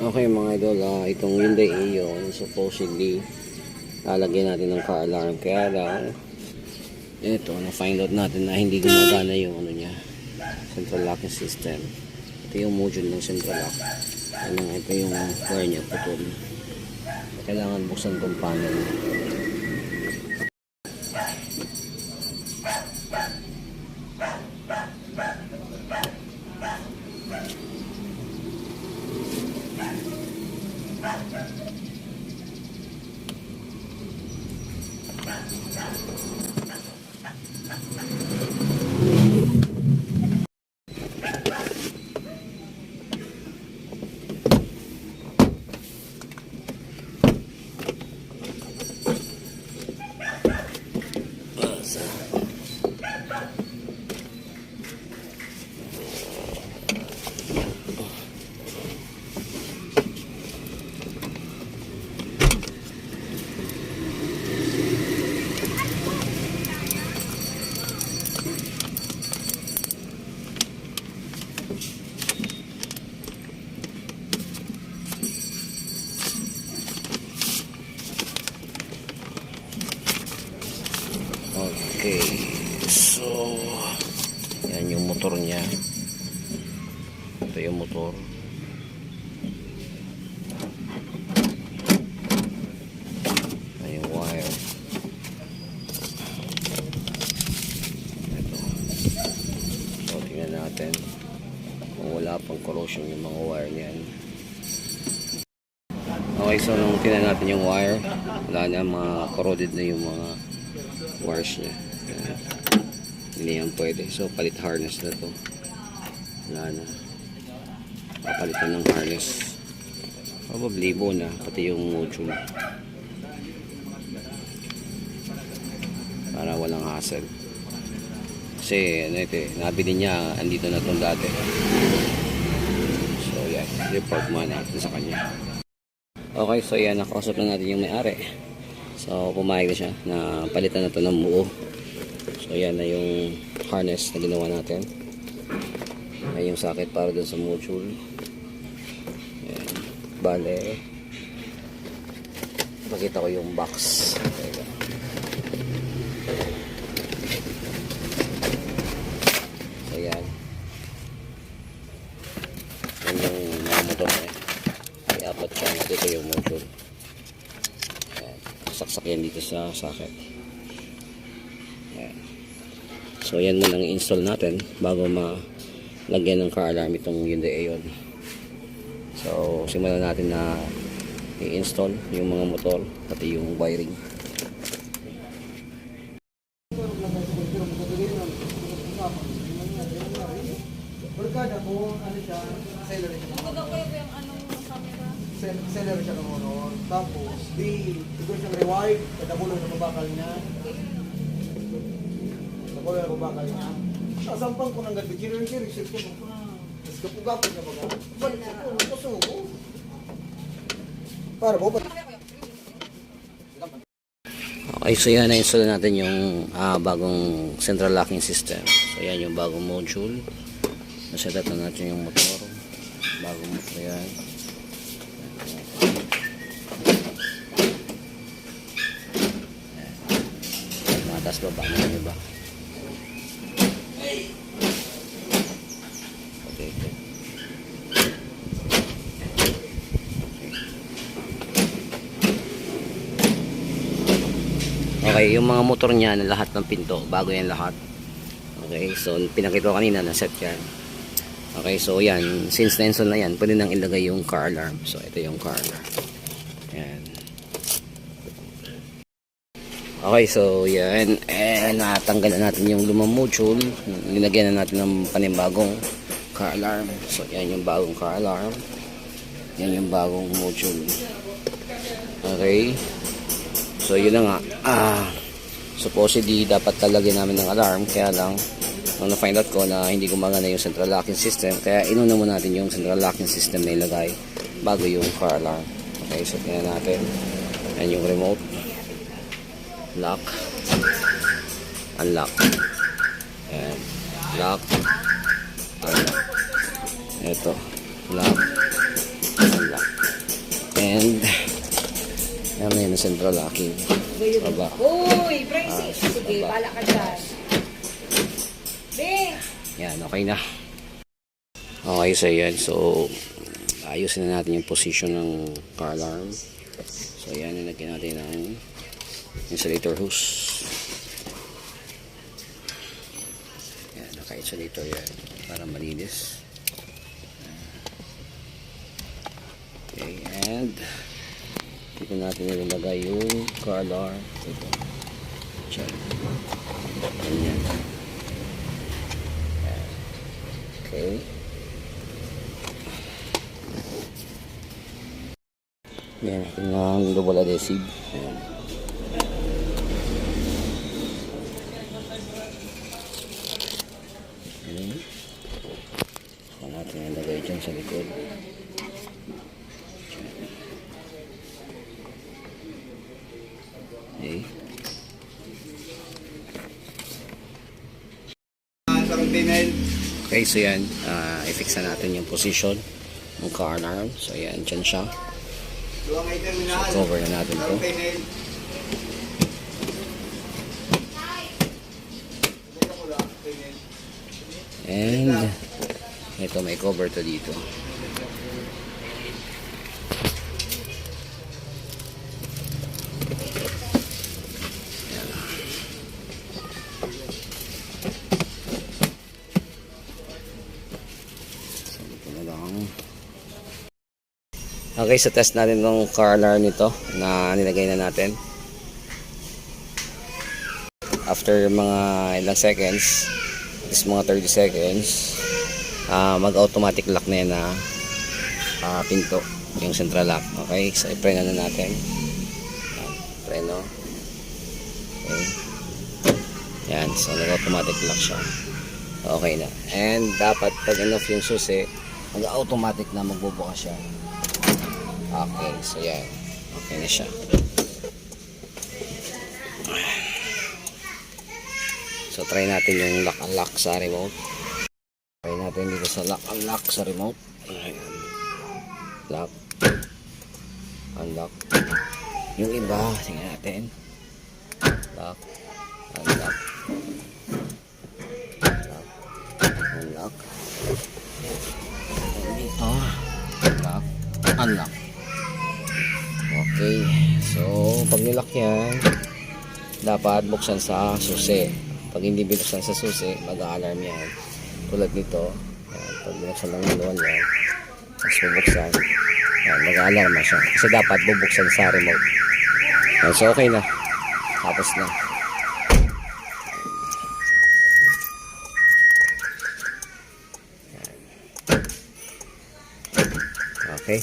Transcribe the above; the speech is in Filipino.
Okay mga idol, itong Hyundai Ion supposedly lalagyan natin ng car alarm, kaya lang ito, na-find out natin na hindi gumagana yung ano niya, central locking system. Ito yung module ng central lock. Ito yung wire niya, putol. Kailangan buksan tong panel. Okay, so yan yung motor niya. Ito yung motor. Ayan yung wire. Ito. So tingnan natin kung wala pang corrosion yung mga wire niyan. Okay, so nung tingnan natin yung wire, wala na, mga corroded na yung mga wires niya. Hindi yan pwede. So palit harness na to. Wala na. Papalitan ng harness. Probably libo na. Pati yung module. Para walang hassle. Kasi ano ito eh. Nabili niya. Andito na itong dati. So yan. Report mo natin sa kanya. Okay. So yan. Nakausap na natin yung may-ari. So pumayag na siya na palitan na ito ng buo. So yan na yung harness na ginawa natin. Ay yung socket para dun sa module. Ayan. Bale, pakita ko yung box. Teka. So yan. Yan yung mga motor na yan. Ay apat siya. Dito yung module. Ayan. Saksak yan dito sa socket. Ayan. So yan muna ang install natin bago malagyan ng car alarm itong Hyundai Ion. So simulan natin na i-install yung mga motor pati yung wiring. Barkada kung ano siya, seller siya. Seller siya ng motor. Tapos, siguro siyang reward, kadakulong na mabakal niya. Kadakulong na mabakal niya. Kasampang ko ng gabi, kiri-kiri, ko na. Tapos kapugapon niya baga. Balik ko, nasuko. Para po ba? Okay, so yan, na-install natin yung bagong central locking system. So yan yung bagong module. Naset up na natin yung motor. Bagong motor yan. Matas baba na yung iba. Okay. Okay, yung mga motor niya na lahat ng pinto, bago yan lahat. Okay, so pinakita ko kanina na set yan. Okay, so yan, since na-install na yan, pwede nang ilagay yung car alarm. So ito yung car alarm. Yan. Okay, so yan, natanggal na natin yung lumang module. Nilagyan na natin ng panibagong car alarm. So yan yung bagong car alarm. Yan yung bagong module. Okay. So yun na nga. Supposedly dapat talagyan namin ng alarm, kaya lang nung na-find out ko na hindi gumagana yung central locking system, kaya inuna mo natin yung central locking system na ilagay bago yung car alarm. Okay, so tingnan natin. Yan yung remote. Lock. Unlock. Yan. Lock. Unlock. Ito. Lock. Unlock. And yan na yung central locking. Baba. Uy, Francis. Sige, baba. bala ka dyan. Bing! Yan, okay na. Okay, so yan. So, ayusin na natin yung position ng car alarm. So, yan, nilagyan natin ng insulator hose. Yan, naka-insulator yan para malinis. Okay, and dito natin nilagay yung car alarm. Ito. Diyan. Ganyan. Okay. Yan, natin ng double adhesive. Ayan. Okay. So, natin nilagay dyan sa likod. Okay. Okay, so yan. I-fix na natin yung position ng car alarm. So, yan. Dyan siya. So, cover na natin to. And ito, may cover to dito. Okay, so test natin ng car alarm nito na nilagay na natin. After mga ilang seconds, is mga 30 seconds, mag-automatic lock na yan na pinto, yung central lock. Okay, so i-preno na natin. Preno. Okay. Yan, so nag-automatic lock siya. Okay na. And dapat pag enough yung susi, mag-automatic na magbubukas siya. Okay, so yan. Okay na siya. So try natin yung lock unlock sa remote. Try natin dito sa lock unlock sa remote. Ayan. Lock. Unlock. Yung iba, tingnan natin. Lock. Unlock. Lock. Unlock. Dito. Lock. Unlock. Okay, so pag nilock yan, dapat buksan sa susi. Pag hindi binuksan sa susi, mag-a-alarm yan. Tulad nito, yan, pag binuksan lang yung luwan yan, tapos bubuksan, yan, mag-a-alarm na siya. Kasi dapat bubuksan sa remote. Yan, so okay na. Tapos na. Yan. Okay.